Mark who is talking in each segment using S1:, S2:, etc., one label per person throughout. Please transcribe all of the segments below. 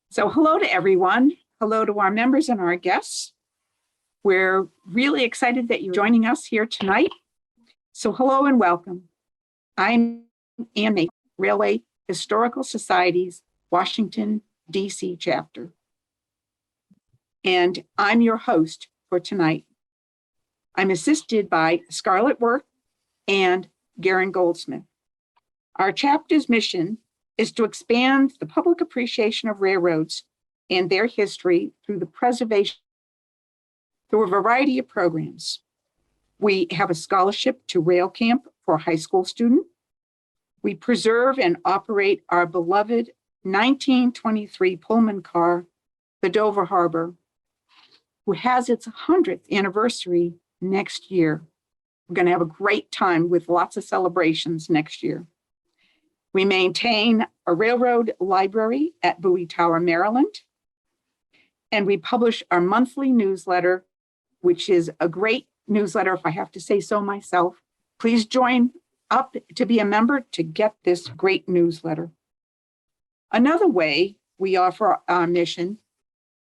S1: So hello to everyone. Hello to our members and our guests. We're really excited that you're joining us here tonight. So hello and welcome. I'm Ann May, Railway Historical Society's Washington, D.C. chapter. And I'm your host for tonight. I'm assisted by Scarlett Worth and Garen Goldsmith. Our chapter's mission is to expand the public appreciation of railroads and their history through the preservation through a variety of programs. We have a scholarship to Rail Camp for a high school student. We preserve and operate our beloved 1923 Pullman car, the Dover Harbor, who has its 100th anniversary next year. We're going to have a great time with lots of celebrations next year. We maintain a railroad library at Bowie Tower, Maryland, and we publish our monthly newsletter, which is a great newsletter, if I have to say so myself. Please join up to be a member to get this great newsletter. Another way we offer our mission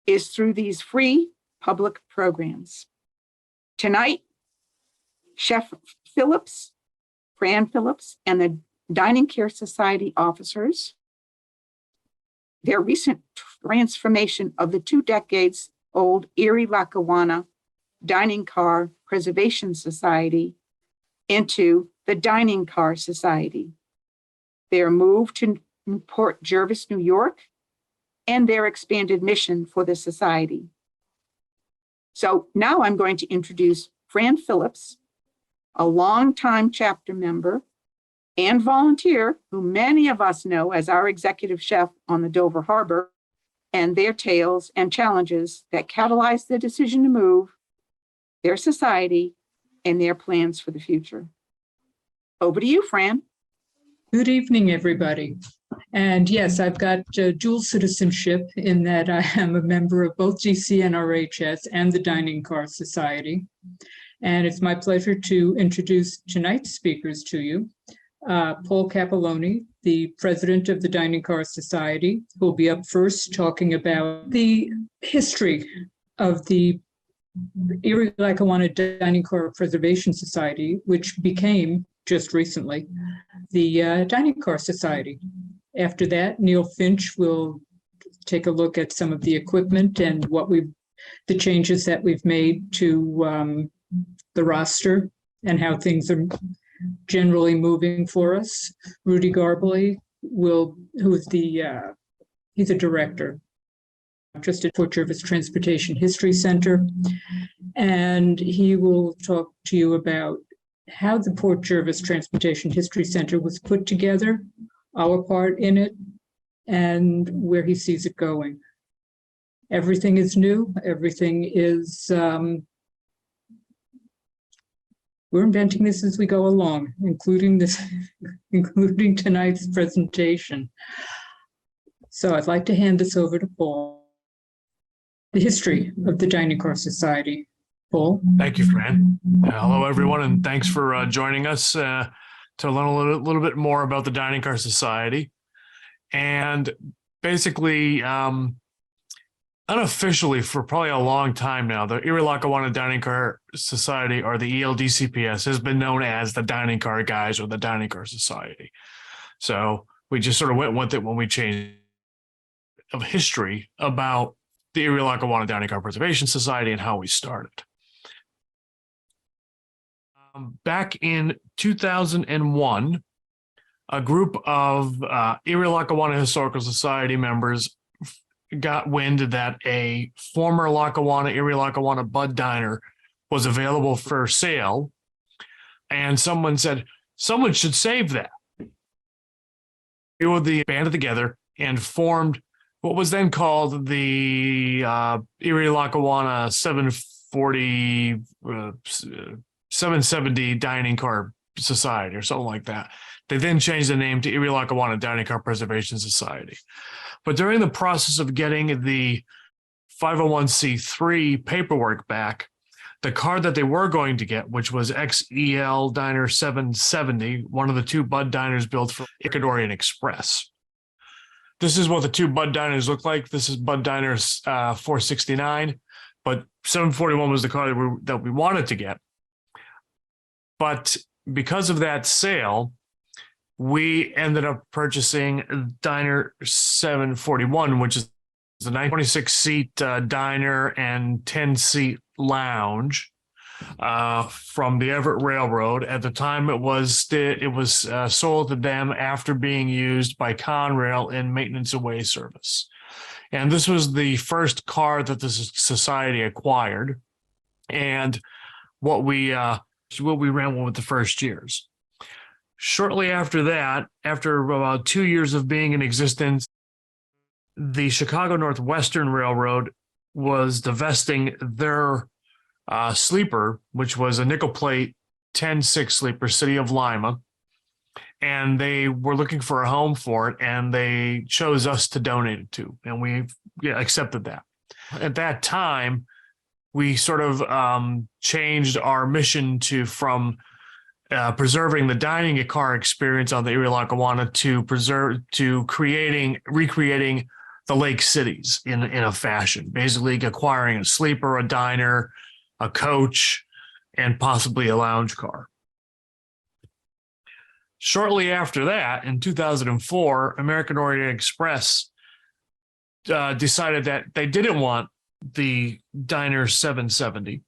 S1: is through these free public programs. Tonight, Chef Phillips, Fran Phillips, and the Dining Care Society officers, their recent transformation of the 2 decades old Erie, Lackawanna Dining Car Preservation Society into the Dining Car Society. Their move to Port Jervis, New York, and their expanded mission for the society. So now I'm going to introduce Fran Phillips, a longtime chapter member and volunteer who many of us know as our executive chef on the Dover Harbor, and their tales and challenges that catalyzed the decision to move, their society, and their plans for the future. Over to you, Fran.
S2: Good evening, everybody. And yes, I've got dual citizenship in that I am a member of both GCNRHS and the Dining Car Society. And it's my pleasure to introduce tonight's speakers to you. Paul Capelloni, the president of the Dining Car Society, will be up first talking about the history of the Erie Lackawanna Dining Car Preservation Society, which became just recently the Dining Car Society. After that, Neil Finch will take a look at some of the equipment and the changes that we've made to the roster and how things are generally moving for us. Rudy Garbely he's a director just at Port Jervis Transportation History Center, and he will talk to you about how the Port Jervis Transportation History Center was put together, our part in it, and where he sees it going. Everything is new. Everything is we're inventing this as we go along, including tonight's presentation. So I'd like to hand this over to Paul. The history of the Dining Car Society. Paul.
S3: Thank you, Fran. Hello, everyone, and thanks for joining us to learn a little bit more about the Dining Car Society. And basically, unofficially, for probably a long time now, the Erie Lackawanna Dining Car Society, or the ELDCPS, has been known as the Dining Car Guys or the Dining Car Society. So we just sort of went with it when we changed of history about the Erie Lackawanna Dining Car Preservation Society and how we started. Back in 2001, a group of Erie Lackawanna Historical Society members got wind that a former Erie Lackawanna Bud Diner was available for sale, and someone said, someone should save that. They banded together and formed what was then called the Erie Lackawanna 770 Dining Car Society or something like that. They then changed the name to Erie Lackawanna Dining Car Preservation Society. But during the process of getting the 501c3 paperwork back, the car that they were going to get, which was XEL Diner 770, one of the 2 Bud diners built for Ecuadorian Express, This is what the two Bud Diners look like. This is Bud Diners 469, but 741 was the car that we wanted to get. But because of that sale, we ended up purchasing Diner 741, which is the 926-seat diner and 10-seat lounge from the Everett Railroad. At the time, it was sold to them after being used by Conrail in maintenance away service. And this was the first car that the society acquired, and what we ran with the first years. Shortly after that, after about 2 years of being in existence, the Chicago Northwestern Railroad was divesting their sleeper, which was a nickel plate 10-6 sleeper, City of Lima, and they were looking for a home for it, and they chose us to donate it to, and we accepted that. At that time, we sort of changed our mission from preserving the dining car experience on the Erie Lackawanna to recreating the lake cities in a fashion, basically acquiring a sleeper, a diner, a coach, and possibly a lounge car. Shortly after that, in 2004, American Orient Express decided that they didn't want the Diner 770.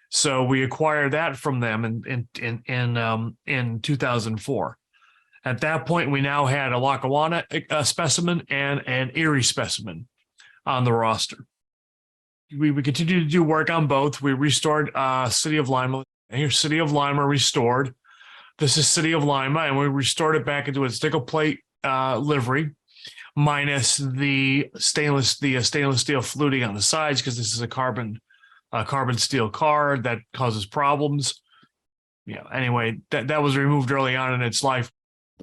S3: So we acquired that from them in 2004. At that point, we now had a Lackawanna specimen and an Erie specimen on the roster. We continued to do work on both. We restored City of Lima. Here's City of Lima restored. This is City of Lima, and we restored it back into its nickel plate livery, minus the stainless steel fluting on the sides, because this is a carbon steel car that causes problems. Anyway, that was removed early on in its life.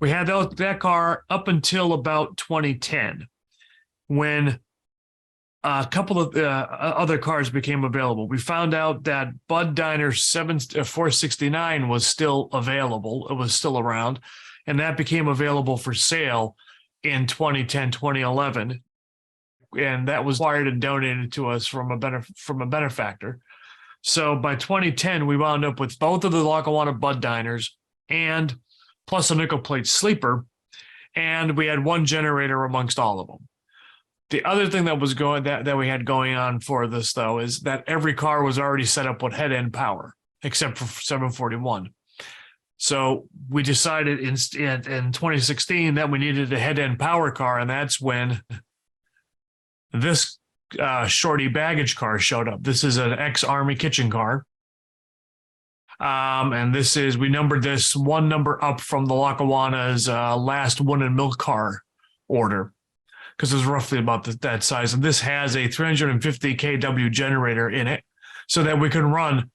S3: We had that car up until about 2010, when a couple of other cars became available. We found out that Bud Diner 469 was still available. It was still around, and that became available for sale in 2010, 2011. And that was acquired and donated to us from a benefactor. So by 2010, we wound up with both of the Lackawanna Bud Diners and plus a nickel plate sleeper, and we had one generator amongst all of them. The other thing that was that we had going on for this, though, is that every car was already set up with head-end power, except for 741. So we decided in 2016 that we needed a head-end power car, and that's when this shorty baggage car showed up. This is an ex-Army kitchen car. And we numbered this one number up from the Lackawanna's last wooden milk car order, because it was roughly about that size. And this has a 350 kW generator in it so that we can run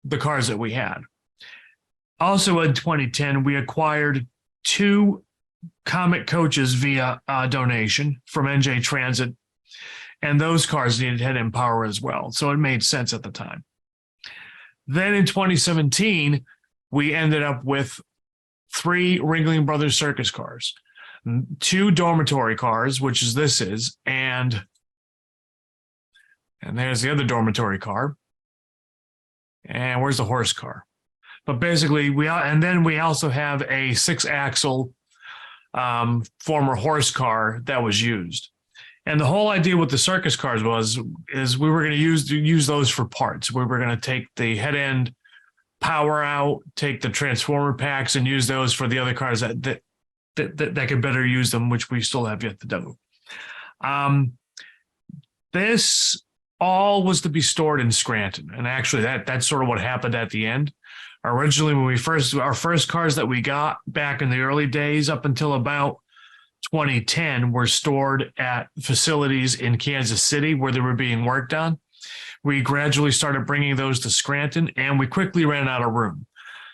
S3: the cars that we had. Also in 2010, we acquired 2 Comet coaches via donation from NJ Transit, and those cars needed head-end power as well. So it made sense at the time. Then in 2017, we ended up with 3 Ringling Brothers Circus cars, 2 dormitory cars, which this is, and there's the other dormitory car. And where's the horse car? But basically, we also have a 6-axle former horse car that was used. And the whole idea with the circus cars is we were going to use those for parts. We were going to take the head end power out, take the transformer packs, and use those for the other cars that could better use them, which we still have yet to do. This all was to be stored in Scranton, and actually that's sort of what happened at the end. Originally, when our first cars that we got back in the early days, up until about 2010, were stored at facilities in Kansas City where they were being worked on. We gradually started bringing those to Scranton, and we quickly ran out of room.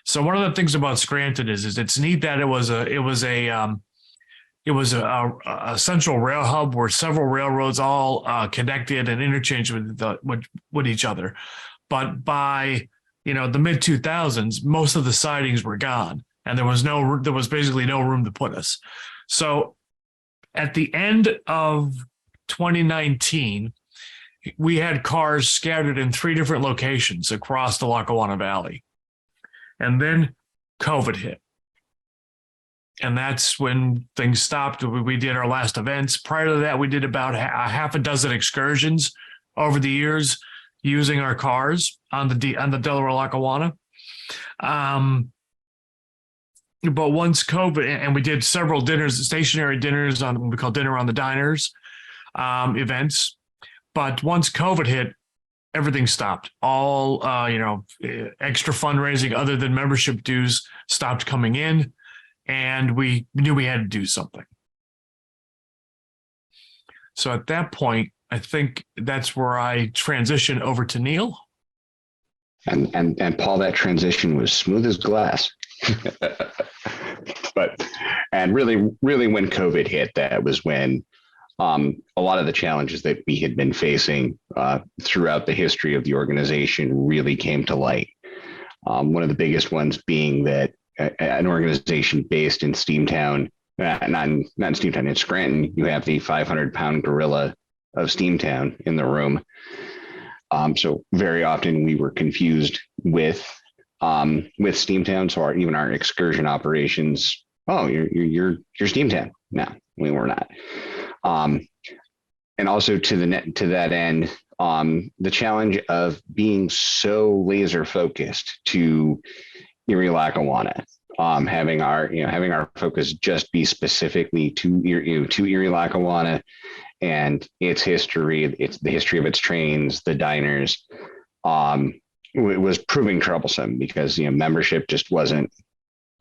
S3: So one of the things about Scranton is it's neat that it was a central rail hub where several railroads all connected and interchanged with each other. But by the mid 2000s, most of the sidings were gone, and there was basically no room to put us. So At the end of 2019, we had cars scattered in 3 different locations across the Lackawanna Valley. And then COVID hit. And that's when things stopped. We did our last events. Prior to that, we did about a half a dozen excursions over the years using our cars on the Delaware Lackawanna. But once COVID, and we did several dinners, stationary dinners on what we call Dinner on the Diners events. But once COVID hit, everything stopped. All, extra fundraising other than membership dues stopped coming in. And we knew we had to do something. So at that point, I think that's where I transitioned over to Neil.
S4: And Paul, that transition was smooth as glass. And really when COVID hit, that was when a lot of the challenges that we had been facing throughout the history of the organization really came to light. One of the biggest ones being that an organization based in Steamtown, not in Steamtown, in Scranton, you have the 500-pound gorilla of Steamtown in the room. So very often we were confused with Steamtown. So even our excursion operations, oh, you're Steamtown. No, we were not. And also to that end, the challenge of being so laser focused to Erie Lackawanna, having our focus just be specifically to Erie Lackawanna and its history, the history of its trains, the diners. It was proving troublesome because membership just wasn't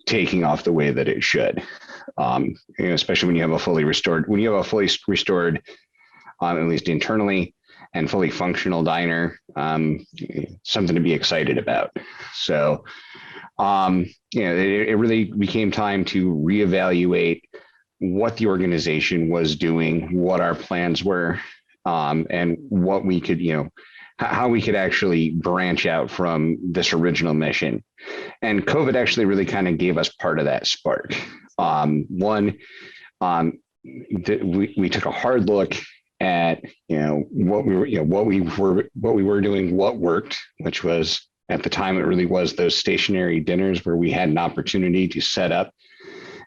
S4: taking off the way that it should. Especially when you have a fully restored, at least internally, and fully functional diner, something to be excited about. So, it really became time to reevaluate what the organization was doing, what our plans were, and what we could, how we could actually branch out from this original mission. And COVID actually really kind of gave us part of that spark. We took a hard look at what we were doing, what worked, which was at the time it really was those stationary dinners where we had an opportunity to set up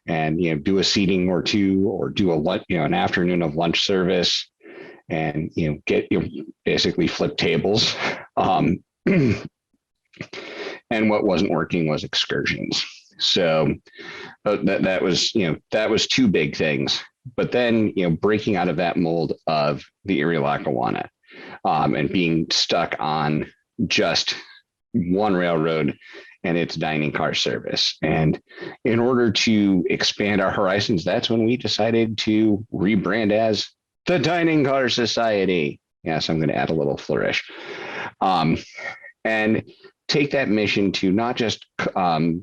S4: and do a seating or two, or do an afternoon of lunch service, and get basically flip tables. And what wasn't working was excursions. So that was 2 big things. But then breaking out of that mold of the Erie Lackawanna, and being stuck on just one railroad and its dining car service. And in order to expand our horizons, that's when we decided to rebrand as the Dining Car Society. Yes, I'm going to add a little flourish. And take that mission to not just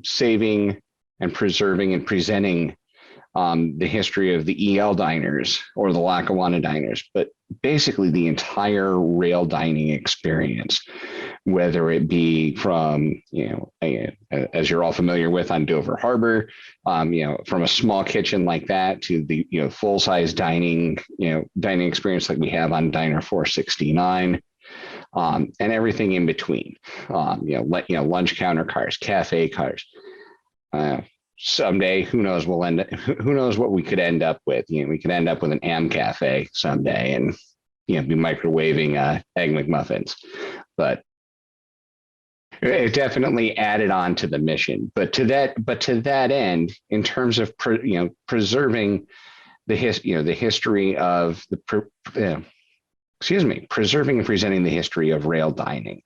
S4: saving and preserving and presenting the history of the EL diners or the Lackawanna diners, but basically the entire rail dining experience, whether it be from, as you're all familiar with on Dover Harbor, from a small kitchen like that to the, full-size dining experience like we have on Diner 469, and everything in between, lunch counter cars, cafe cars. Someday, who knows what we could end up with. We could end up with an AM cafe someday and, be microwaving egg McMuffins. But it definitely added on to the mission. But to that end, in terms of preserving the history of preserving and presenting the history of rail dining,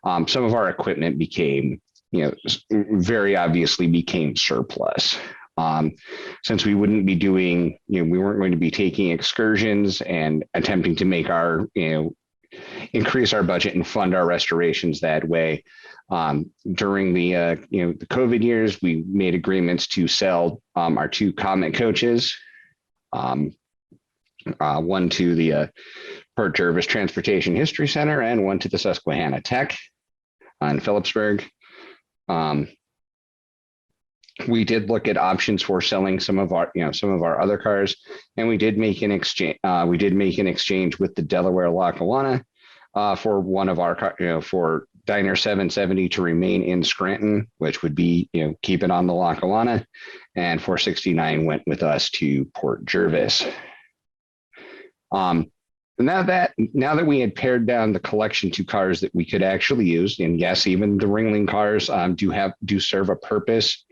S4: some of our equipment became very obviously became surplus. Since we wouldn't be doing, we weren't going to be taking excursions and attempting to make our, increase our budget and fund our restorations that way. During the COVID years, we made agreements to sell our 2 Comet coaches, one to the Port Jervis Transportation History Center and one to the Susquehanna Tech in Phillipsburg. we did look at options for selling some of our other cars, and we did make an exchange. We did make an exchange with the Delaware Lackawanna for one of our for Diner 770 to remain in Scranton, which would be keep it on the Lackawanna, and 469 went with us to Port Jervis. Now that we had pared down the collection to cars that we could actually use, and yes, even the Ringling cars do serve a purpose.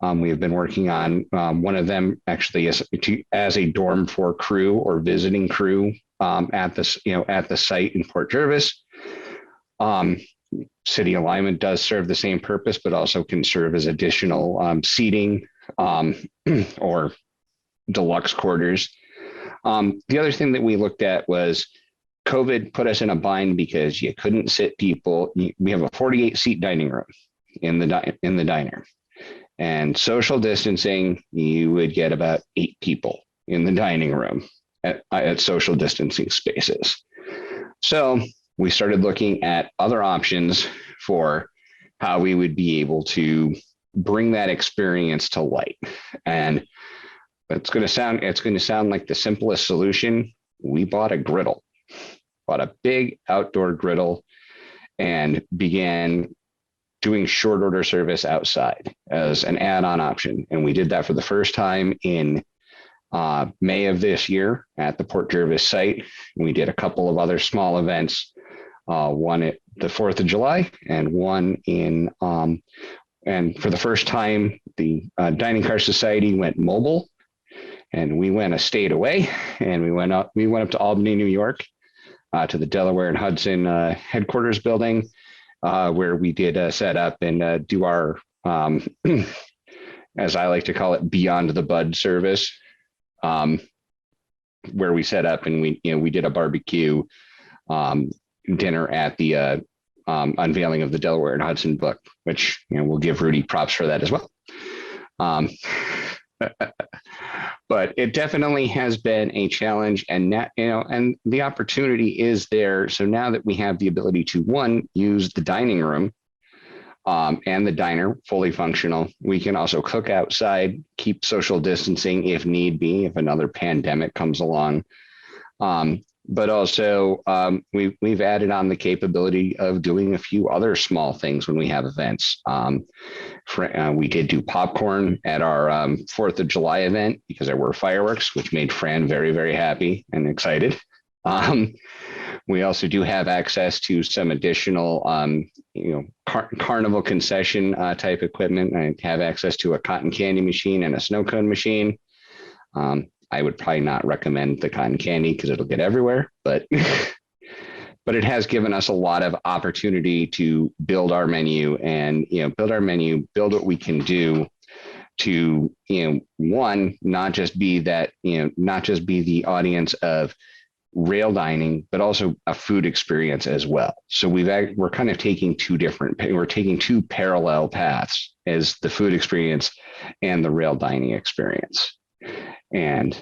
S4: We have been working on one of them actually as a dorm for crew or visiting crew at the site in Port Jervis. City alignment does serve the same purpose, but also can serve as additional seating or deluxe quarters. The other thing that we looked at was COVID put us in a bind because you couldn't sit people. We have a 48-seat dining room in the diner, and social distancing, you would get about 8 people in the dining room at social distancing spaces. So we started looking at other options for how we would be able to bring that experience to light. And it's going to sound like the simplest solution. We bought a big outdoor griddle, and began doing short order service outside as an add-on option. And we did that for the first time in May of this year at the Port Jervis site. We did a couple of other small events, one at the 4th of July and one and for the first time, the Dining Car Society went mobile. And we went a state away, and we went up to Albany, New York, to the Delaware and Hudson headquarters building, where we did set up and do our, as I like to call it, beyond the bud service, where we set up and we did a barbecue dinner at the unveiling of the Delaware and Hudson book, which we'll give Rudy props for that as well. But it definitely has been a challenge, and and the opportunity is there. So now that we have the ability to use the dining room and the diner fully functional, we can also cook outside, keep social distancing if need be, if another pandemic comes along. But also we've added on the capability of doing a few other small things when we have events. We did do popcorn at our 4th of July event because there were fireworks, which made Fran very, very happy and excited. We also do have access to some additional, carnival concession type equipment. I have access to a cotton candy machine and a snow cone machine. I would probably not recommend the cotton candy because it'll get everywhere, but it has given us a lot of opportunity to build our menu and, build what we can do to, not just be the audience of rail dining, but also a food experience as well. So we're kind of taking two parallel paths as the food experience and the rail dining experience. And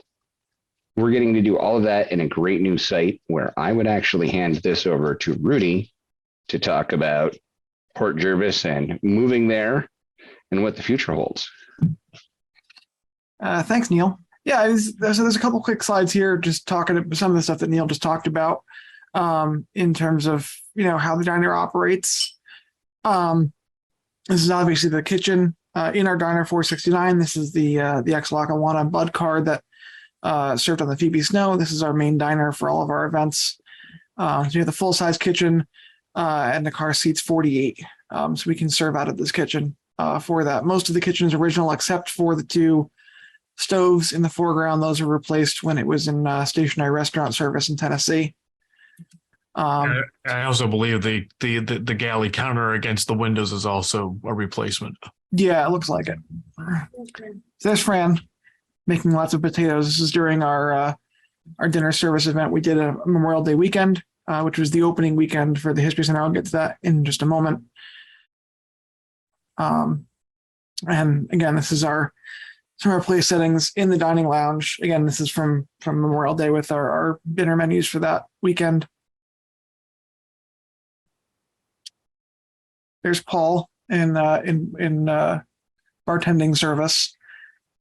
S4: we're getting to do all of that in a great new site where I would actually hand this over to Rudy to talk about Port Jervis and moving there and what the future holds.
S5: Thanks, Neil. Yeah, so there's a couple quick slides here just talking about some of the stuff that Neil just talked about in terms of, how the diner operates. This is obviously the kitchen in our diner 469. This is the ex-Lackawanna Bud car that served on the Phoebe Snow. This is our main diner for all of our events. So we have the full-size kitchen and the car seats 48. So we can serve out of this kitchen for that. Most of the kitchen is original except for the 2 stoves in the foreground. Those were replaced when it was in stationary restaurant service in Tennessee.
S3: I also believe the galley counter against the windows is also a replacement.
S5: Yeah, it looks like it. So there's Fran making lots of potatoes. This is during our dinner service event. We did a Memorial Day weekend, which was the opening weekend for the History Center. I'll get to that in just a moment. And again, this is some of our place settings in the dining lounge. Again, this is from Memorial Day with our dinner menus for that weekend. There's Paul in bartending service.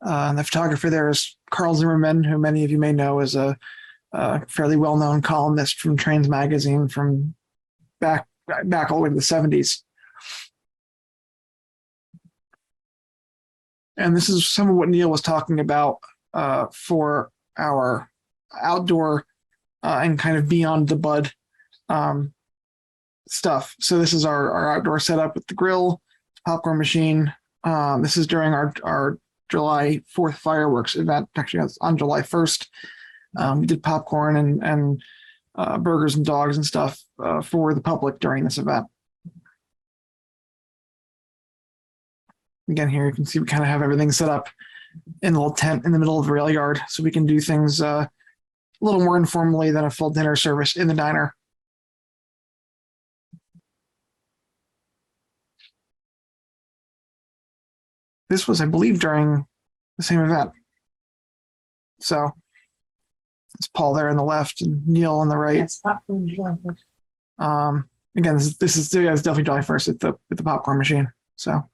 S5: And the photographer there is Carl Zimmerman, who many of you may know is a fairly well-known columnist from Trains magazine from back all the way to the 70s. And this is some of what Neil was talking about for our outdoor and kind of beyond the bud stuff. So this is our outdoor setup with the grill, popcorn machine. This is during our July 4th fireworks event. Actually, it's on July 1st. We did popcorn and burgers and dogs and stuff for the public during this event. Again, here you can see we kind of have everything set up in a little tent in the middle of the rail yard, so we can do things a little more informally than a full dinner service in the diner. This was, I believe, during the same event. So it's Paul there on the left and Neil on the right. Again, this is definitely July 1st at the popcorn machine. So.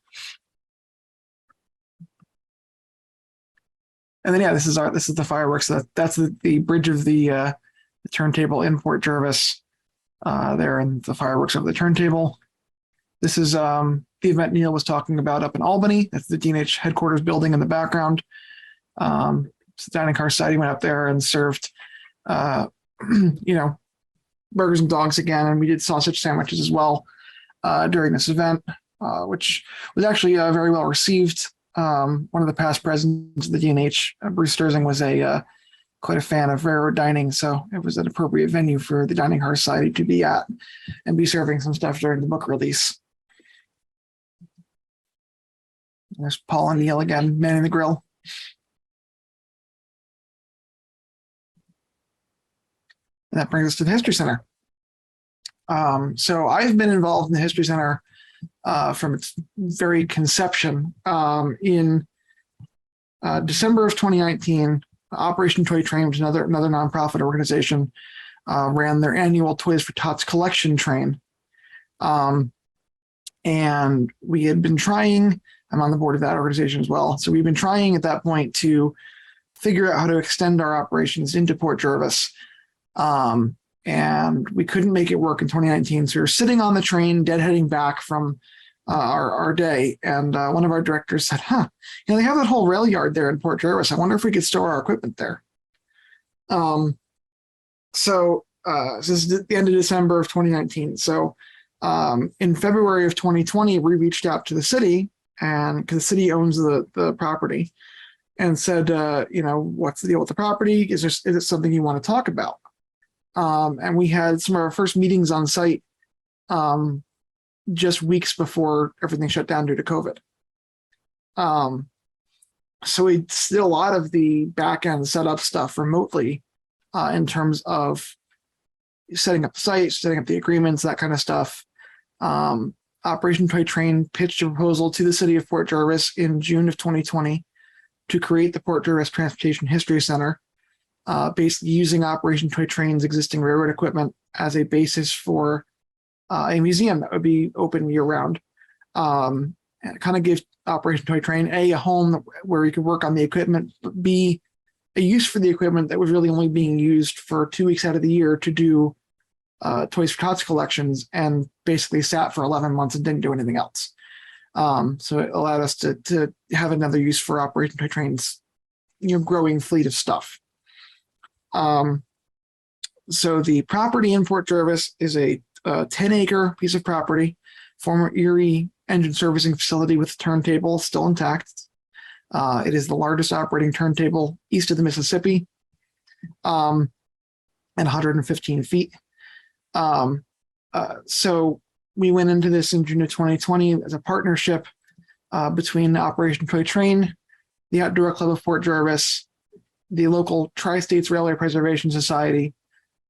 S5: And then, yeah, this is the fireworks. That's the bridge of the turntable in Port Jervis there, and the fireworks over the turntable. This is the event Neil was talking about up in Albany. That's the D&H headquarters building in the background. So the Dining Car Society went up there and served, burgers and dogs again, and we did sausage sandwiches as well during this event, which was actually very well received. One of the past presidents of the D&H, Bruce Sturzing, was quite a fan of railroad dining, so it was an appropriate venue for the Dining Car Society to be at and be serving some stuff during the book release. There's Paul and Neil again, manning the grill. And that brings us to the History Center. So I've been involved in the History Center from its very conception. In December of 2019, Operation Toy Train, which is another nonprofit organization, ran their annual Toys for Tots collection train. And we had been trying, I'm on the board of that organization as well, so we've been trying at that point to figure out how to extend our operations into Port Jervis. And we couldn't make it work in 2019. So we were sitting on the train, deadheading back from our day. And one of our directors said, they have that whole rail yard there in Port Jervis. I wonder if we could store our equipment there. So this is the end of December of 2019. So in February of 2020, we reached out to the city, and because the city owns the property, and said, what's the deal with the property? Is it something you want to talk about? And we had some of our first meetings on site just weeks before everything shut down due to COVID. So we did a lot of the back end setup stuff remotely in terms of setting up the site, setting up the agreements, that kind of stuff. Operation Toy Train pitched a proposal to the city of Port Jervis in June of 2020 to create the Port Jervis Transportation History Center, basically using Operation Toy Train's existing railroad equipment as a basis for a museum that would be open year-round. And it kind of gives Operation Toy Train a home where you could work on the equipment, but B, a use for the equipment that was really only being used for 2 weeks out of the year to do Toys for Tots collections, and basically sat for 11 months and didn't do anything else. So it allowed us to have another use for Operation Toy Train's growing fleet of stuff. So the property in Port Jervis is a 10-acre piece of property, former Erie engine servicing facility with turntable still intact. It is the largest operating turntable east of the Mississippi, and 115 feet. So we went into this in June of 2020 as a partnership between Operation Toy Train, the Outdoor Club of Port Jervis, the local Tri-States Railway Preservation Society,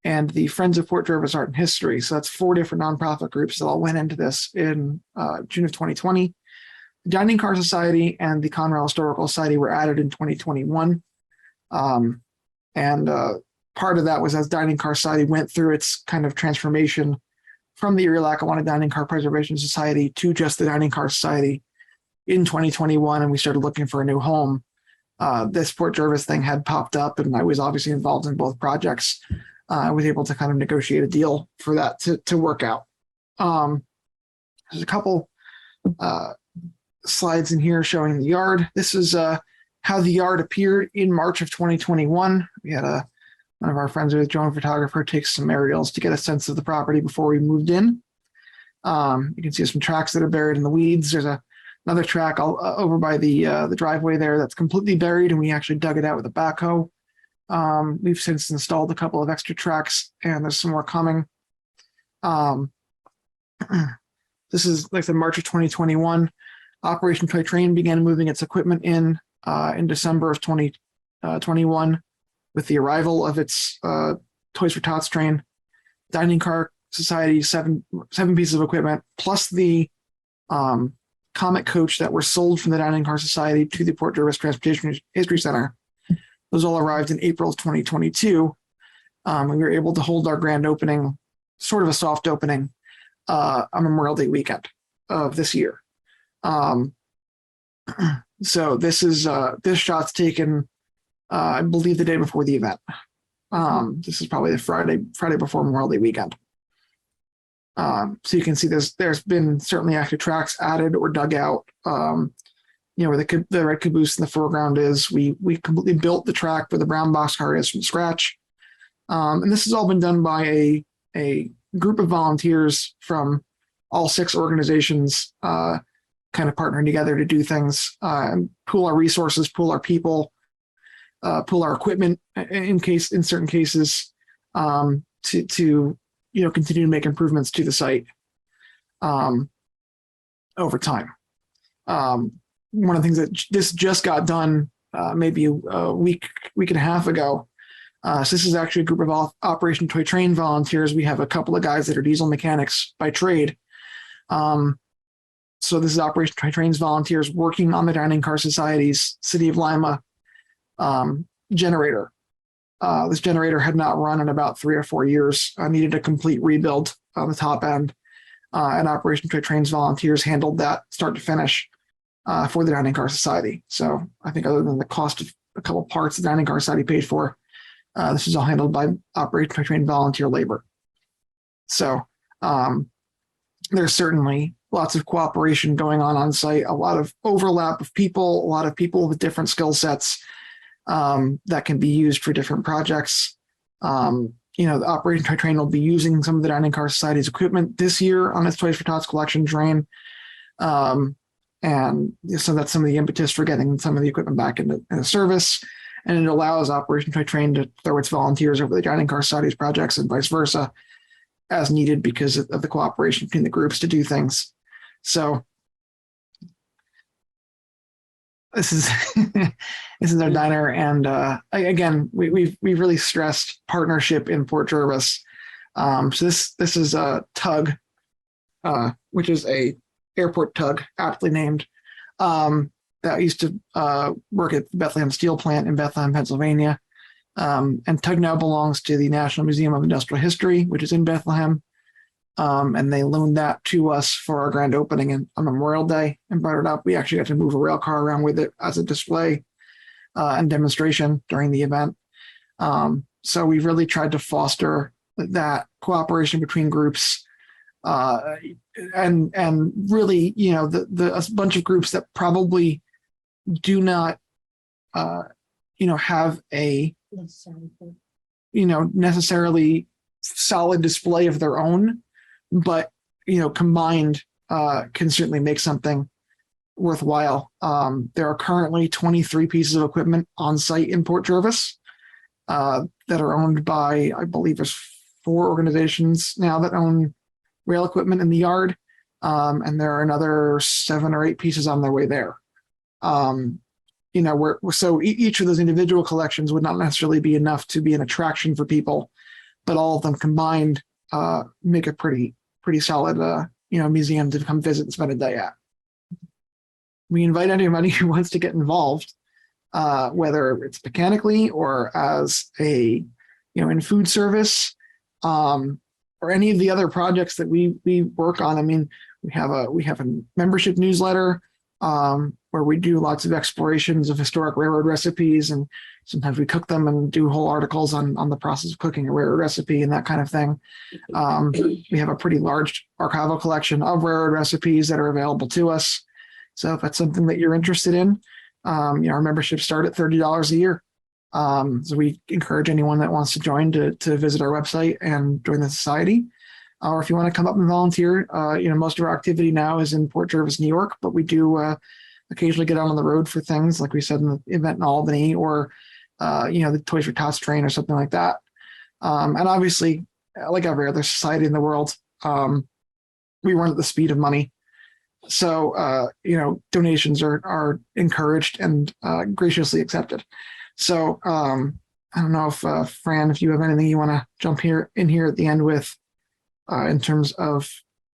S5: and the Friends of Port Jervis Art and History. So that's 4 different nonprofit groups that all went into this in June of 2020. The Dining Car Society and the Conrail Historical Society were added in 2021. And part of that was as Dining Car Society went through its kind of transformation from the Erie Lackawanna Dining Car Preservation Society to just the Dining Car Society. in 2021 and we started looking for a new home, this Port Jervis thing had popped up, and I was obviously involved in both projects. I was able to kind of negotiate a deal for that to work out. There's a couple slides in here showing the yard. This is how the yard appeared in March of 2021. We had one of our friends with a drone photographer take some aerials to get a sense of the property before we moved in. You can see some tracks that are buried in the weeds. There's another track over by the driveway there that's completely buried, and we actually dug it out with a backhoe. We've since installed a couple of extra tracks, and there's some more coming. This is like the March of 2021. Operation Toy Train began moving its equipment in December of 2021 with the arrival of its Toys for Tots train. Dining Car Society, seven pieces of equipment, plus the Comet Coach that were sold from the Dining Car Society to the Port Jervis Transportation History Center. Those all arrived in April of 2022. And we were able to hold our grand opening, sort of a soft opening, on Memorial Day weekend of this year. So this shot's taken, I believe, the day before the event. This is probably the Friday before Memorial Day weekend. So you can see there's been certainly active tracks added or dug out. Where the red caboose in the foreground is, we completely built the track where the brown boxcar is from scratch. And this has all been done by a group of volunteers from all 6 organizations, kind of partnering together to do things, and pool our resources, pool our people, pool our equipment in certain cases, to continue to make improvements to the site over time. One of the things that this just got done maybe a week and a half ago. So this is actually a group of Operation Toy Train volunteers. We have a couple of guys that are diesel mechanics by trade. So this is Operation Toy Train's volunteers working on the Dining Car Society's City of Lima generator. This generator had not run in about 3 or 4 years, needed a complete rebuild on the top end. And Operation Toy Train's volunteers handled that start to finish for the Dining Car Society. So I think other than the cost of a couple parts the Dining Car Society paid for, this is all handled by Operation Toy Train volunteer labor. So there's certainly lots of cooperation going on site, a lot of overlap of people, a lot of people with different skill sets that can be used for different projects. The Operation Toy Train will be using some of the Dining Car Society's equipment this year on its Toys for Tots collection train. And so that's some of the impetus for getting some of the equipment back into service. And it allows Operation Toy Train to throw its volunteers over the Dining Car Society's projects and vice versa as needed because of the cooperation between the groups to do things. So this is this is our diner, and again, we've really stressed partnership in Port Jervis. So this is a tug, which is a airport tug, aptly named, that used to work at the Bethlehem Steel Plant in Bethlehem, Pennsylvania. And tug now belongs to the National Museum of Industrial History, which is in Bethlehem. And they loaned that to us for our grand opening on Memorial Day and brought it up. We actually got to move a rail car around with it as a display and demonstration during the event. So we really tried to foster that cooperation between groups, and really, a bunch of groups that probably do not, have a, necessarily solid display of their own, but, combined can certainly make something worthwhile. There are currently 23 pieces of equipment on site in Port Jervis that are owned by, I believe there's 4 organizations now that own rail equipment in the yard. And there are another 7 or 8 pieces on their way there. So each of those individual collections would not necessarily be enough to be an attraction for people, but all of them combined make a pretty solid museum to come visit and spend a day at. We invite anybody who wants to get involved, whether it's mechanically or as a in food service, or any of the other projects that we work on. I mean, we have a membership newsletter. where we do lots of explorations of historic railroad recipes, and sometimes we cook them and do whole articles on the process of cooking a railroad recipe and that kind of thing. We have a pretty large archival collection of railroad recipes that are available to us. So if that's something that you're interested in, our memberships start at $30 a year. So we encourage anyone that wants to join to visit our website and join the society. Or if you want to come up and volunteer, most of our activity now is in Port Jervis, New York, but we do occasionally get out on the road for things like we said in the event in Albany, or the Toys for Tots train or something like that. And obviously, like every other society in the world, we run at the speed of money. So donations are encouraged and graciously accepted. So I don't know if Fran, if you have anything you want to jump in here at the end with in terms of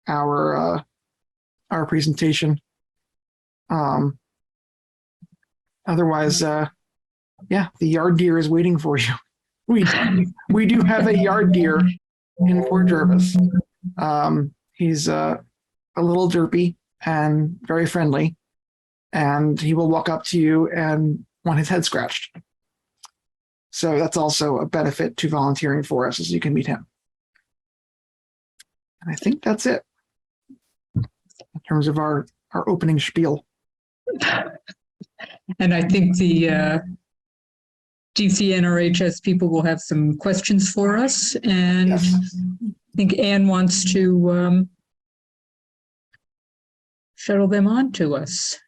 S5: our presentation. Otherwise, the yard deer is waiting for you. We do have a yard deer in Port Jervis. He's a little derpy and very friendly, and he will walk up to you and want his head scratched. So that's also a benefit to volunteering for us, as you can meet him. And I think that's it in terms of our opening spiel.
S2: And I think the GCNRHS people will have some questions for us. And
S5: Yes.
S2: I think Anne wants to shuttle them on to us.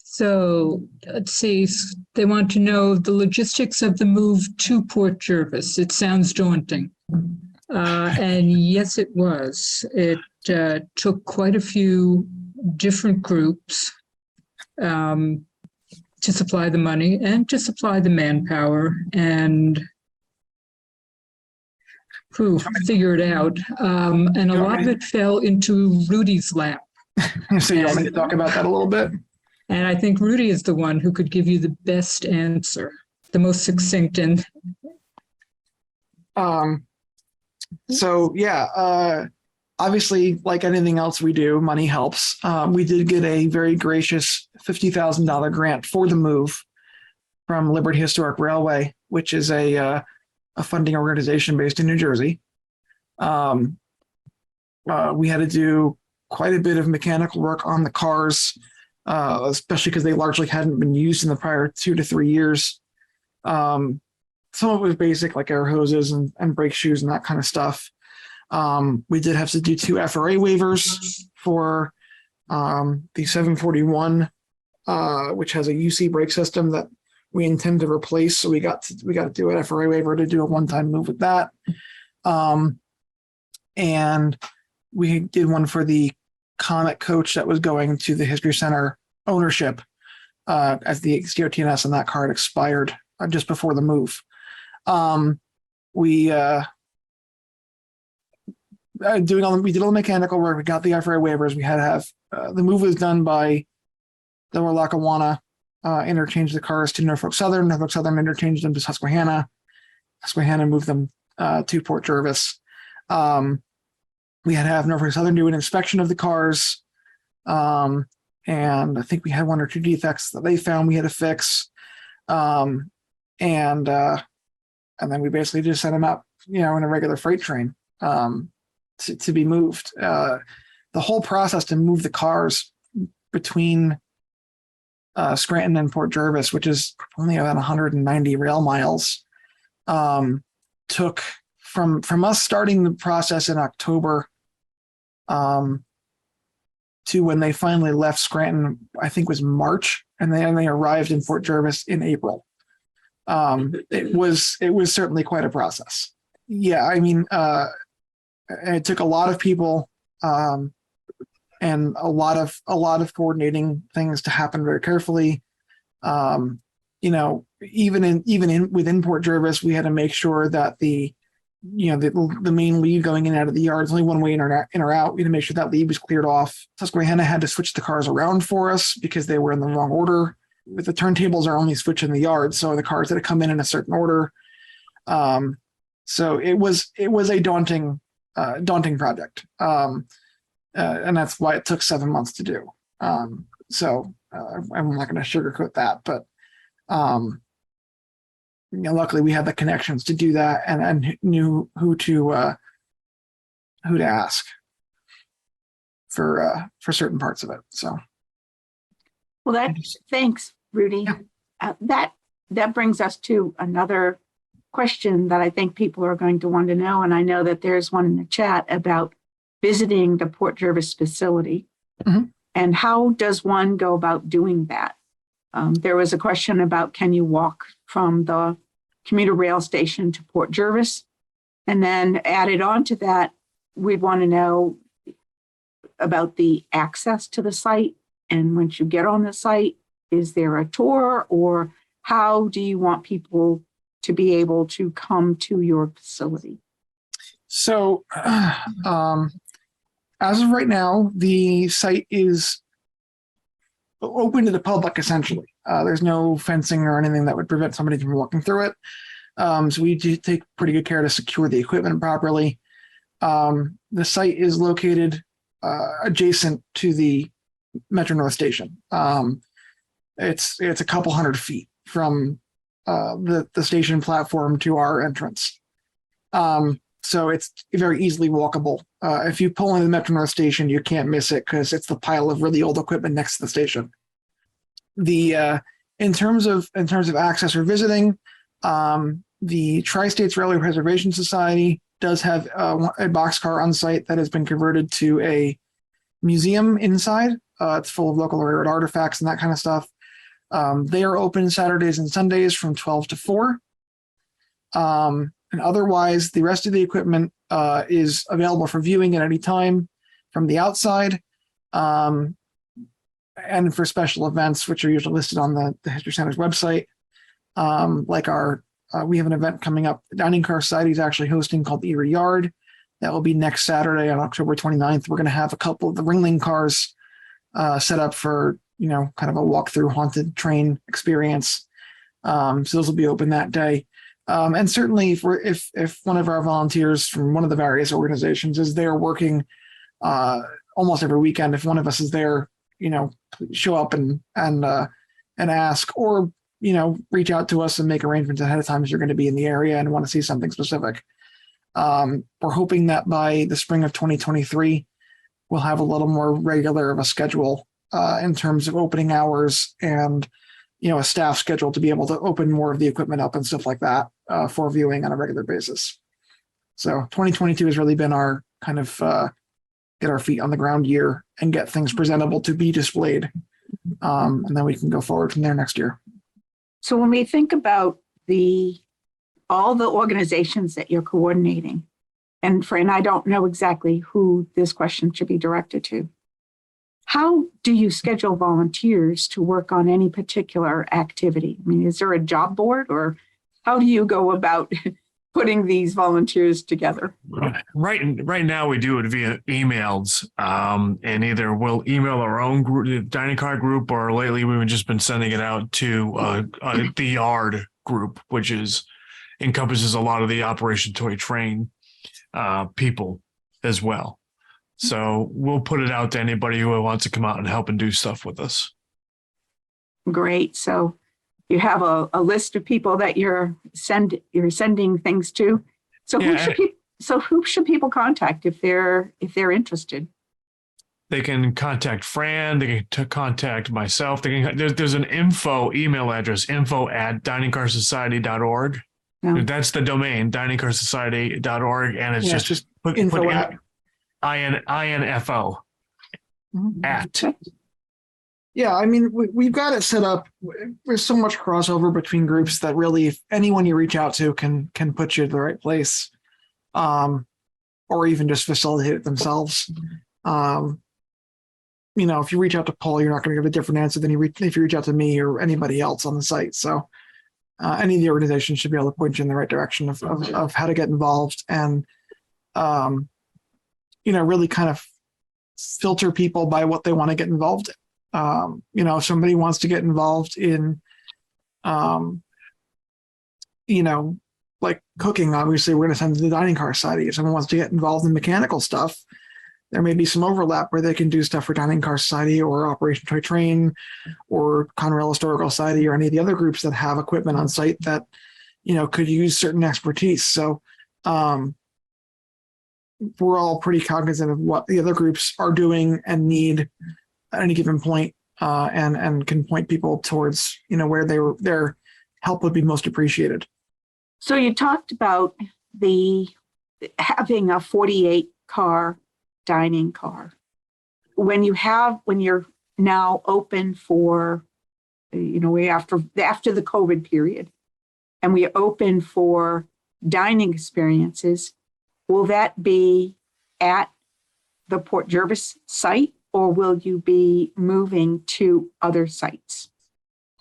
S2: So let's see, they want to know the logistics of the move to Port Jervis. It sounds daunting. And yes, it was. It took quite a few different groups to supply the money and to supply the manpower and figure it out. And a lot of it fell into Rudy's lap.
S5: So you want me to talk about that a little bit?
S2: And I think Rudy is the one who could give you the best answer, the most succinct. And
S5: obviously, like anything else we do, money helps. We did get a very gracious $50,000 grant for the move from Liberty Historic Railway, which is a funding organization based in New Jersey. We had to do quite a bit of mechanical work on the cars, especially because they largely hadn't been used in the prior 2 to 3 years. Some of it was basic, like air hoses and brake shoes and that kind of stuff. We did have to do 2 FRA waivers for the 741, which has a UC brake system that we intend to replace. So we got to do an FRA waiver to do a one-time move with that. And we did one for the Comet coach that was going to the History Center ownership as the COTNS on that card expired just before the move. We did all the mechanical work. We got the FRA waivers. We had to have the move was done by the Lackawanna, interchanged the cars to Norfolk Southern. Norfolk Southern interchanged them to Susquehanna. Susquehanna moved them to Port Jervis. We had to have Norfolk Southern do an inspection of the cars. And I think we had 1 or 2 defects that they found we had to fix. And then we basically just sent them out, in a regular freight train to be moved. The whole process to move the cars between Scranton and Port Jervis, which is only about 190 rail miles, took from us starting the process in October to when they finally left Scranton, I think was March, and then they arrived in Port Jervis in April. It was certainly quite a process. Yeah, I mean, it took a lot of people and a lot of coordinating things to happen very carefully. Within Port Jervis, we had to make sure that the main lead going in and out of the yard is only one way in or out. We had to make sure that lead was cleared off. Susquehanna had to switch the cars around for us because they were in the wrong order. With the turntables are only switching the yard, so the cars had to come in a certain order. So it was a daunting project. and that's why it took 7 months to do. So I'm not going to sugarcoat that, but luckily we had the connections to do that, and knew who to ask for certain parts of it. So,
S1: Well, thanks, Rudy.
S5: Yeah.
S1: That brings us to another question that I think people are going to want to know. And I know that there's one in the chat about visiting the Port Jervis facility.
S5: Mhm.
S1: And how does one go about doing that? There was a question about, can you walk from the commuter rail station to Port Jervis? And then added on to that, we'd want to know about the access to the site. And once you get on the site, is there a tour, or how do you want people to be able to come to your facility?
S5: So, as of right now, the site is open to the public, essentially. There's no fencing or anything that would prevent somebody from walking through it. So we do take pretty good care to secure the equipment properly. The site is located adjacent to the Metro North station. It's a couple hundred feet from the station platform to our entrance. So it's very easily walkable. If you pull into the Metro North station, you can't miss it because it's the pile of really old equipment next to the station. In terms of access or visiting, the Tri-States Railway Preservation Society does have a boxcar on site that has been converted to a museum inside. It's full of local railroad artifacts and that kind of stuff. They are open Saturdays and Sundays from 12 to 4. And otherwise, the rest of the equipment is available for viewing at any time from the outside, and for special events, which are usually listed on the History Center's website. We have an event coming up. The Dining Car Society is actually hosting called Erie Yard. That will be next Saturday on October 29th. We're going to have a couple of the Ringling cars set up for, kind of a walk-through haunted train experience. So those will be open that day. And certainly if one of our volunteers from one of the various organizations is there working almost every weekend, if one of us is there, show up and ask, or, reach out to us and make arrangements ahead of time if you're going to be in the area and want to see something specific. We're hoping that by the spring of 2023, we'll have a little more regular of a schedule in terms of opening hours and, a staff schedule to be able to open more of the equipment up and stuff like that for viewing on a regular basis. So 2022 has really been our kind of get our feet on the ground year and get things presentable to be displayed. And then we can go forward from there next year.
S1: So when we think about all the organizations that you're coordinating, and I don't know exactly who this question should be directed to, how do you schedule volunteers to work on any particular activity? I mean, is there a job board, or how do you go about putting these volunteers together?
S3: Right now we do it via emails, and either we'll email our own group, the dining car group, or lately we've just been sending it out to the yard group, which encompasses a lot of the Operation Toy Train people as well. So we'll put it out to anybody who wants to come out and help and do stuff with us.
S1: Great. So you have a list of people that you're sending things to. So who should people contact if they're interested?
S3: They can contact Fran. They can contact myself. There's an email address, info@diningcarsociety.org. No. That's the domain, diningcarsociety.org, and it's just put INFO at.
S5: Yeah, I mean, we've got it set up. There's so much crossover between groups that really, if anyone you reach out to can put you in the right place, or even just facilitate it themselves. If you reach out to Paul, you're not going to get a different answer than if you reach out to me or anybody else on the site. So any of the organizations should be able to point you in the right direction of how to get involved and, really kind of filter people by what they want to get involved in. If somebody wants to get involved in, like cooking, obviously we're going to send to the Dining Car Society. If someone wants to get involved in mechanical stuff, there may be some overlap where they can do stuff for Dining Car Society or Operation Toy Train or Conrail Historical Society or any of the other groups that have equipment on site that, could use certain expertise. So we're all pretty cognizant of what the other groups are doing and need at any given point, and can point people towards, where their help would be most appreciated.
S1: So you talked about having a 48 car dining car. When you're now open for, after the COVID period, and we open for dining experiences, will that be at the Port Jervis site, or will you be moving to other sites?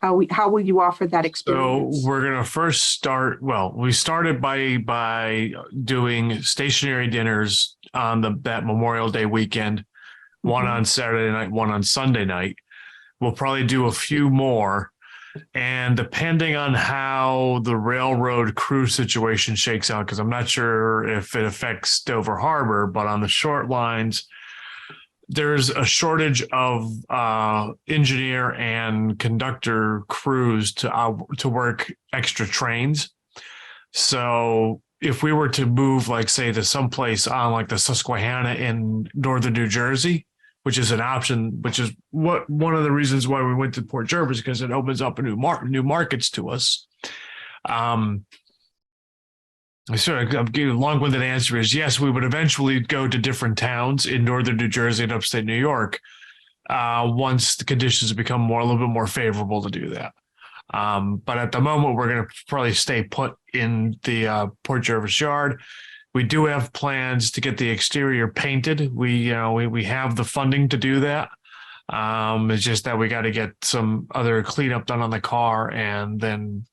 S1: How will you offer that experience?
S3: So we're going to first start. Well, we started by doing stationary dinners on that Memorial Day weekend, one on Saturday night, one on Sunday night. We'll probably do a few more. And depending on how the railroad crew situation shakes out, because I'm not sure if it affects Dover Harbor, but on the short lines, there's a shortage of engineer and conductor crews to work extra trains. So if we were to move, like, say, to someplace on like the Susquehanna in northern New Jersey, which is an option, which is one of the reasons why we went to Port Jervis, because it opens up a new markets to us. I'm giving a long-winded answer is yes, we would eventually go to different towns in northern New Jersey and upstate New York once the conditions become a little bit more favorable to do that. But at the moment, we're going to probably stay put in the Port Jervis yard. We do have plans to get the exterior painted. We have the funding to do that. It's just that we got to get some other cleanup done on the car and then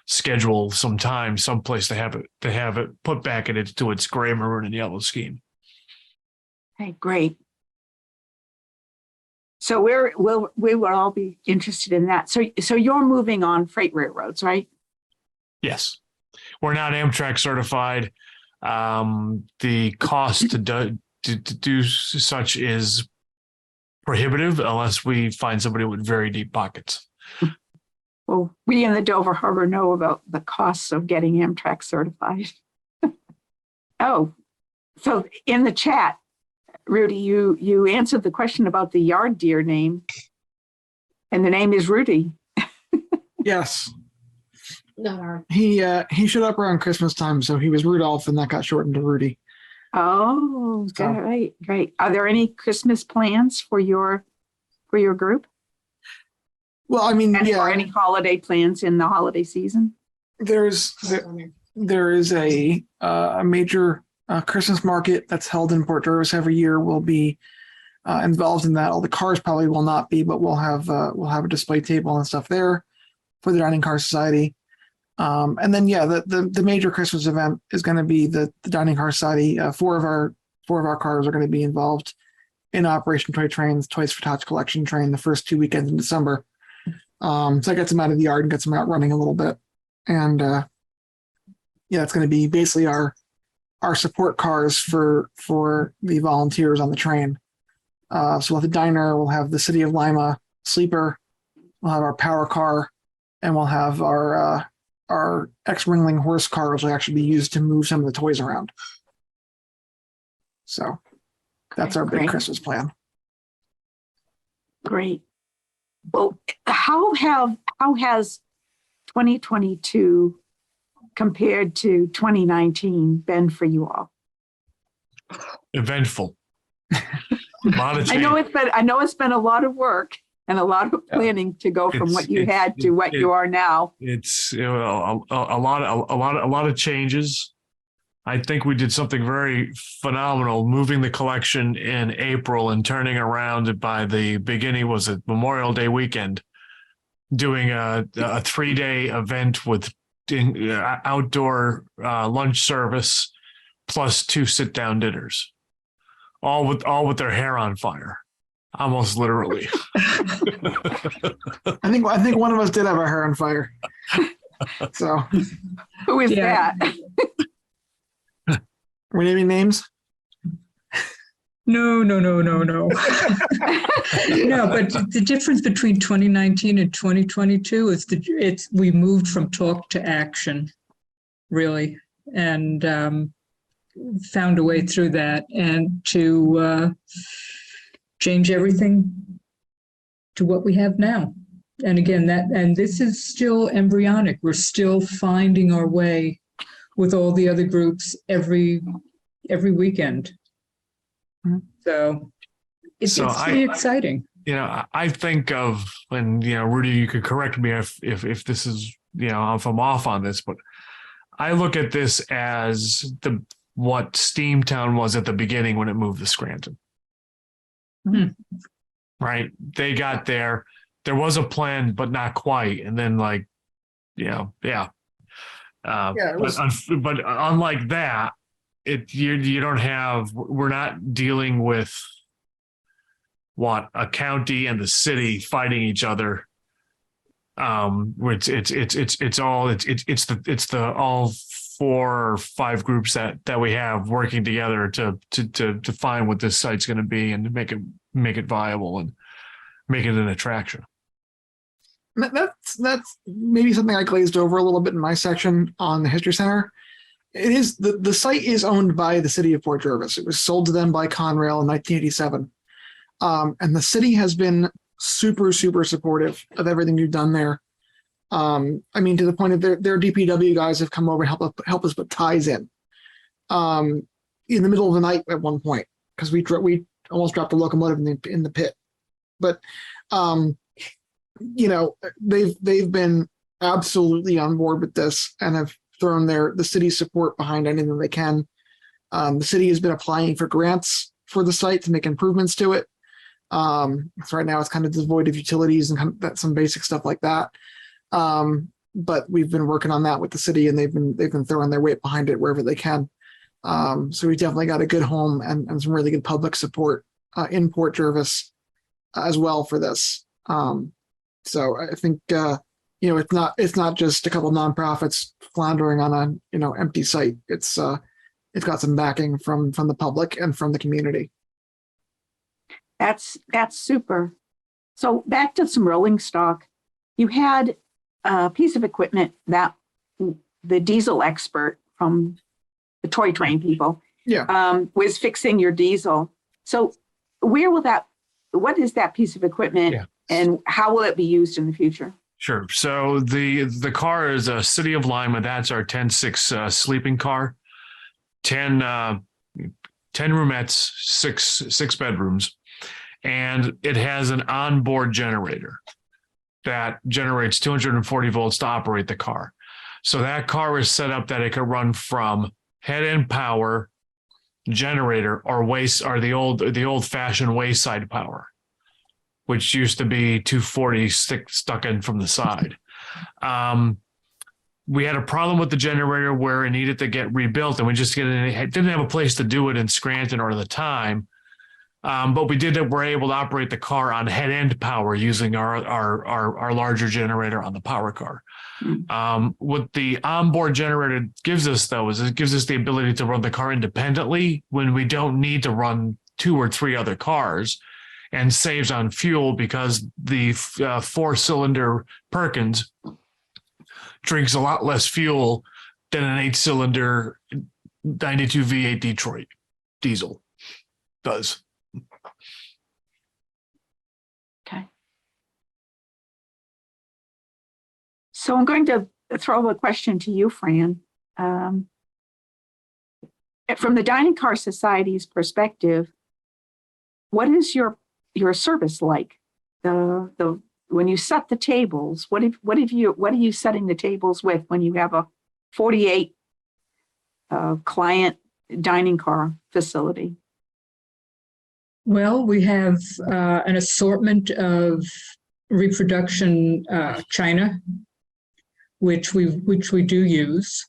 S3: schedule some time someplace to have it put back into its gray, maroon, and yellow scheme.
S1: Okay, great. So we will all be interested in that. So you're moving on freight railroads, right?
S3: Yes, we're not Amtrak certified. The cost to do such is prohibitive unless we find somebody with very deep pockets.
S1: Well, we in the Dover Harbor know about the costs of getting Amtrak certified. Oh, so in the chat, Rudy, you answered the question about the yard deer name, and the name is Rudy.
S5: Yes.
S6: Not our.
S5: He showed up around Christmas time, so he was Rudolph, and that got shortened to Rudy.
S1: Oh,
S5: So-
S1: great. Are there any Christmas plans for your group?
S5: Well, I mean,
S1: And
S5: yeah,
S1: or any holiday plans in the holiday season?
S5: there is a major Christmas market that's held in Port Jervis every year. We'll be involved in that. All the cars probably will not be, but we'll have a display table and stuff there for the Dining Car Society. And then the major Christmas event is going to be the Dining Car Society. Four of our cars are going to be involved in Operation Toy Train's Toys for Tots collection train the first 2 weekends in December. So I get them out of the yard and get them out running a little bit. And it's going to be basically our support cars for the volunteers on the train. So we'll have the diner, we'll have the City of Lima sleeper, we'll have our power car, and we'll have our ex-Ringling horse car, which will actually be used to move some of the toys around. So that's our big
S1: Great.
S5: Christmas plan.
S1: Great. Well, how has 2022 compared to 2019 been for you all?
S3: Eventful. A lot of
S1: I know
S3: change.
S1: it's been a lot of work and a lot of planning to go from what you had to what you are now.
S3: It's a lot of changes. I think we did something very phenomenal, moving the collection in April and turning around by the beginning, was it Memorial Day weekend, doing a 3-day event with outdoor lunch service plus 2 sit-down dinners, all with their hair on fire, almost literally.
S5: I think one of us did have our hair on fire. So
S1: Who is
S2: Yeah.
S1: that?
S5: we're naming names.
S2: No. No, but the difference between 2019 and 2022 is we moved from talk to action, really, and found a way through that and to change everything to what we have now. And again, this is still embryonic. We're still finding our way with all the other groups every weekend. So it's pretty exciting.
S3: I think of, and Rudy, you could correct me if this is, if I'm off on this, but I look at this as what Steamtown was at the beginning when it moved to Scranton. Right? They got there. There was a plan, but not quite. And then but unlike that, you don't have. We're not dealing with a county and the city fighting each other. It's the all 4 or 5 groups that we have working together to find what this site's going to be and to make it viable and make it an attraction.
S5: That's maybe something I glazed over a little bit in my section on the History Center. It is the site is owned by the city of Port Jervis. It was sold to them by Conrail in 1987. And the city has been super, super supportive of everything we've done there. To the point of their DPW guys have come over and help us put ties in the middle of the night at one point, because we almost dropped a locomotive in the pit. But they've been absolutely on board with this and have thrown the city's support behind anything they can. The city has been applying for grants for the site to make improvements to it. So right now it's kind of devoid of utilities and kind of some basic stuff like that. But we've been working on that with the city, and they've been throwing their weight behind it wherever they can. So we definitely got a good home and some really good public support in Port Jervis as well for this. So I think it's not just a couple of nonprofits floundering on a empty site. It's got some backing from the public and from the community.
S1: That's super. So back to some rolling stock. You had a piece of equipment that the diesel expert from the toy train people was fixing your diesel. So what is that piece of equipment and how will it be used in the future?
S3: Sure. So the car is a City of Lima. That's our 10-6 sleeping car. 10 roomettes, six bedrooms. And it has an onboard generator that generates 240 volts to operate the car. So that car is set up that it could run from head-end power, generator, or the old fashioned wayside power, which used to be 240 stuck in from the side. We had a problem with the generator where it needed to get rebuilt, and we just didn't have a place to do it in Scranton or the time. But we're able to operate the car on head-end power using our larger generator on the power car. What the onboard generator gives us, though, is it gives us the ability to run the car independently when we don't need to run 2 or 3 other cars, and saves on fuel because the 4-cylinder Perkins drinks a lot less fuel than an 8-cylinder 92 V8 Detroit diesel does.
S1: Okay. So I'm going to throw a question to you, Fran. From the Dining Car Society's perspective, what is your service like? When you set the tables, what are you setting the tables with when you have a 48 client dining car facility?
S2: Well, we have an assortment of reproduction china, which we do use,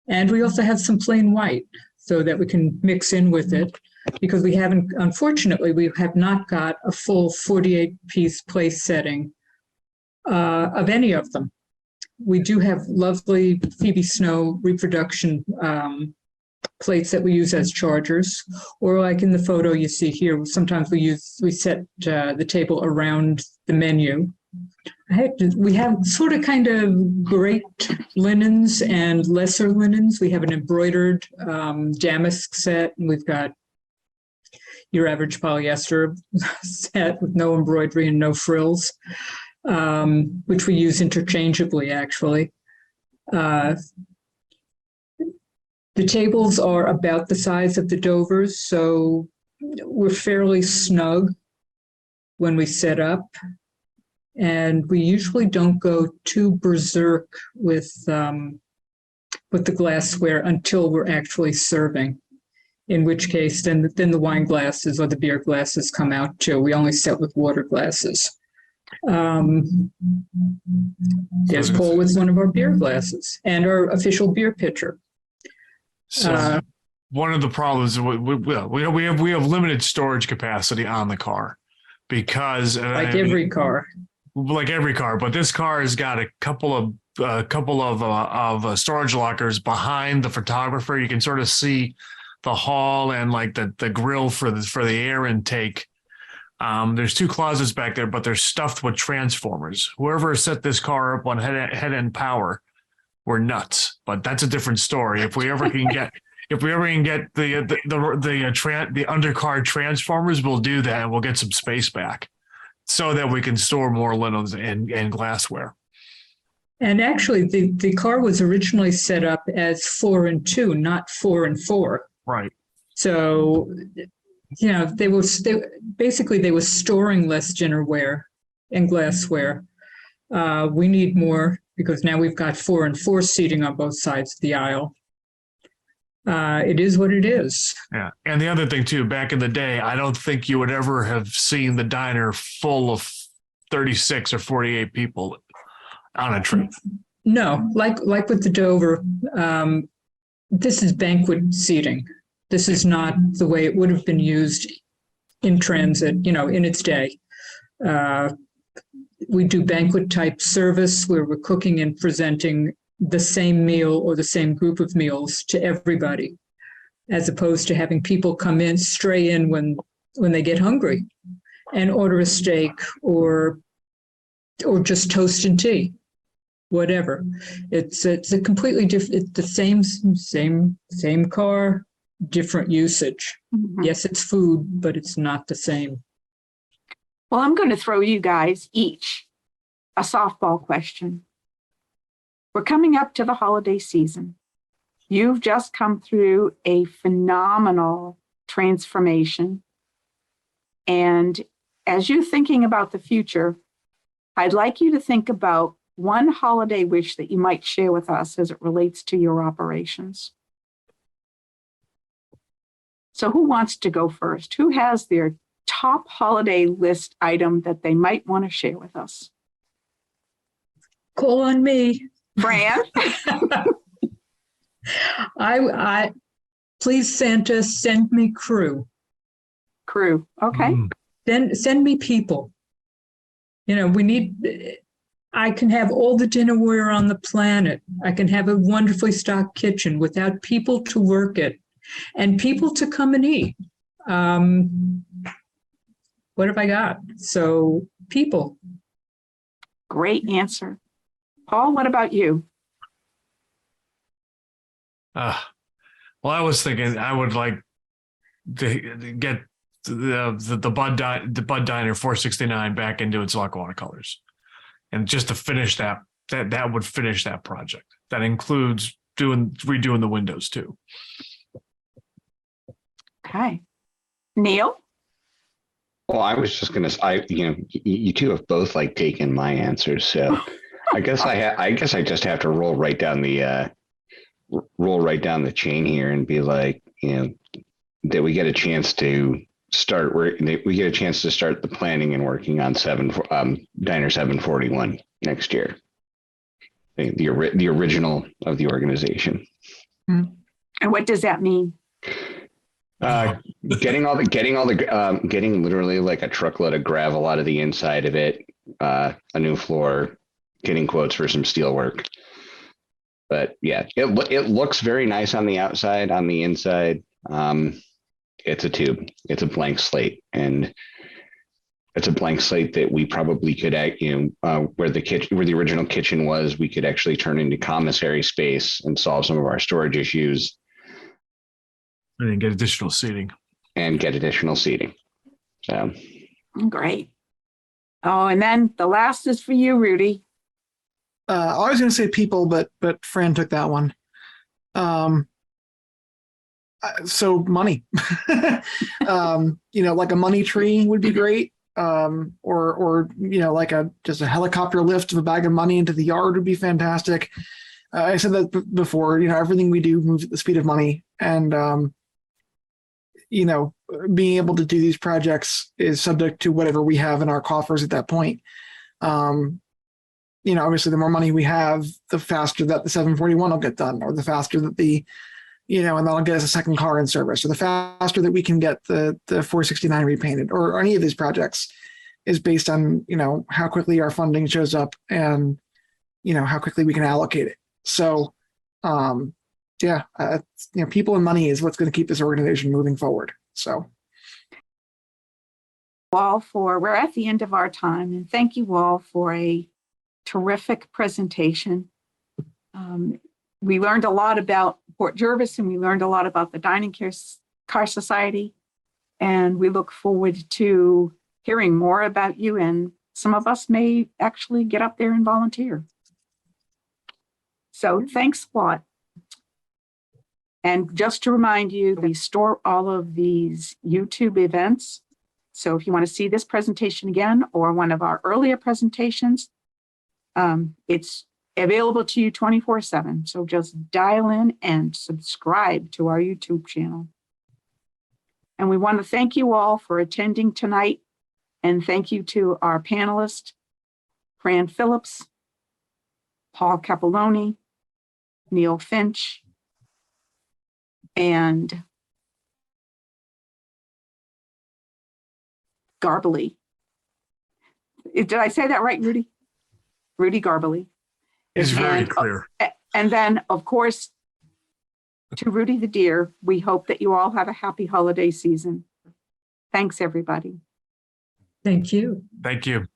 S2: and we also have some plain white so that we can mix in with it, because unfortunately, we have not got a full 48-piece place setting of any of them. We do have lovely Phoebe Snow reproduction plates that we use as chargers, or like in the photo you see here, sometimes we set the table around the menu. We have sort of kind of great linens and lesser linens. We have an embroidered damask set, and we've got your average polyester set with no embroidery and no frills, which we use interchangeably, actually. The tables are about the size of the Dovers, so we're fairly snug when we set up. And we usually don't go too berserk with the glassware until we're actually serving, in which case then the wine glasses or the beer glasses come out too. We only set with water glasses. There's Paul with one of our beer glasses and our official beer pitcher.
S3: So one of the problems we have limited storage capacity on the car because
S2: like every car,
S3: but this car has got a couple of storage lockers behind the photographer. You can sort of see the hall and like the grill for the air intake. There's 2 closets back there, but they're stuffed with transformers. Whoever set this car up on head end power were nuts, but that's a different story. If we ever can get the undercar transformers, we'll do that and we'll get some space back so that we can store more linens and glassware.
S2: And actually, the car was originally set up as 4 and 2, not 4 and 4.
S3: Right.
S2: So, they were storing less dinnerware and glassware. We need more because now we've got 4 and 4 seating on both sides of the aisle. It is what it is.
S3: Yeah. And the other thing too, back in the day, I don't think you would ever have seen the diner full of 36 or 48 people on a trip.
S2: No, like with the Dover, this is banquet seating. This is not the way it would have been used in transit, in its day. We do banquet type service where we're cooking and presenting the same meal or the same group of meals to everybody, as opposed to having people come in, stray in when they get hungry and order a steak or just toast and tea, whatever. It's a completely different, it's the same car, different usage.
S1: Mhm.
S2: Yes, it's food, but it's not the same.
S1: Well, I'm going to throw you guys each a softball question. We're coming up to the holiday season. You've just come through a phenomenal transformation. And as you're thinking about the future, I'd like you to think about one holiday wish that you might share with us as it relates to your operations. So who wants to go first? Who has their top holiday list item that they might want to share with us?
S2: Call on me.
S1: Fran?
S2: I please, Santa, send me crew.
S1: Crew. Okay.
S2: Send me people. I can have all the dinnerware on the planet. I can have a wonderfully stocked kitchen without people to work it and people to come and eat. What have I got? So people.
S1: Great answer. Paul, what about you?
S3: Well, I was thinking I would like to get the Bud Diner 469 back into its Lackawanna colors, and just to finish that would finish that project. That includes redoing the windows too.
S1: Okay. Neil?
S4: Well, I was just gonna. You two have both taken my answers, so I guess I just have to roll right down the chain here and be like, that we get a chance to start the planning and working on Diner 741 next year. The original of the organization.
S1: And what does that mean?
S4: Getting literally a truckload of gravel out of the inside of it, a new floor, getting quotes for some steel work. But yeah, it looks very nice on the outside. On the inside, it's a tube. It's a blank slate, and it's a blank slate that we probably could, where the original kitchen was, we could actually turn into commissary space and solve some of our storage issues
S3: And then get additional seating.
S4: and get additional seating. So
S1: Great. Oh, and then the last is for you, Rudy.
S5: I was going to say people, but Fran took that one. So money, like a money tree would be great. Or like just a helicopter lift of a bag of money into the yard would be fantastic. I said that before. Everything we do moves at the speed of money, and being able to do these projects is subject to whatever we have in our coffers at that point. Obviously the more money we have, the faster that the 741 will get done, or the faster that and that'll get us a second car in service, or the faster that we can get the 469 repainted, or any of these projects is based on, how quickly our funding shows up and, how quickly we can allocate it. So, people and money is what's going to keep this organization moving forward. So.
S1: We're at the end of our time, and thank you all for a terrific presentation. We learned a lot about Port Jervis, and we learned a lot about the Dining Car Society, and we look forward to hearing more about you, and some of us may actually get up there and volunteer. So thanks a lot. And just to remind you, we store all of these YouTube events. So if you want to see this presentation again, or one of our earlier presentations, it's available to you 24/7. So just dial in and subscribe to our YouTube channel. And we want to thank you all for attending tonight. And thank you to our panelists, Fran Phillips, Paul Capelloni, Neil Finch, and Garbely. Did I say that right, Rudy? Rudy Garbely.
S3: It's very clear.
S1: And then, of course, to Rudy the Deer, we hope that you all have a happy holiday season. Thanks, everybody.
S2: Thank you.
S3: Thank you.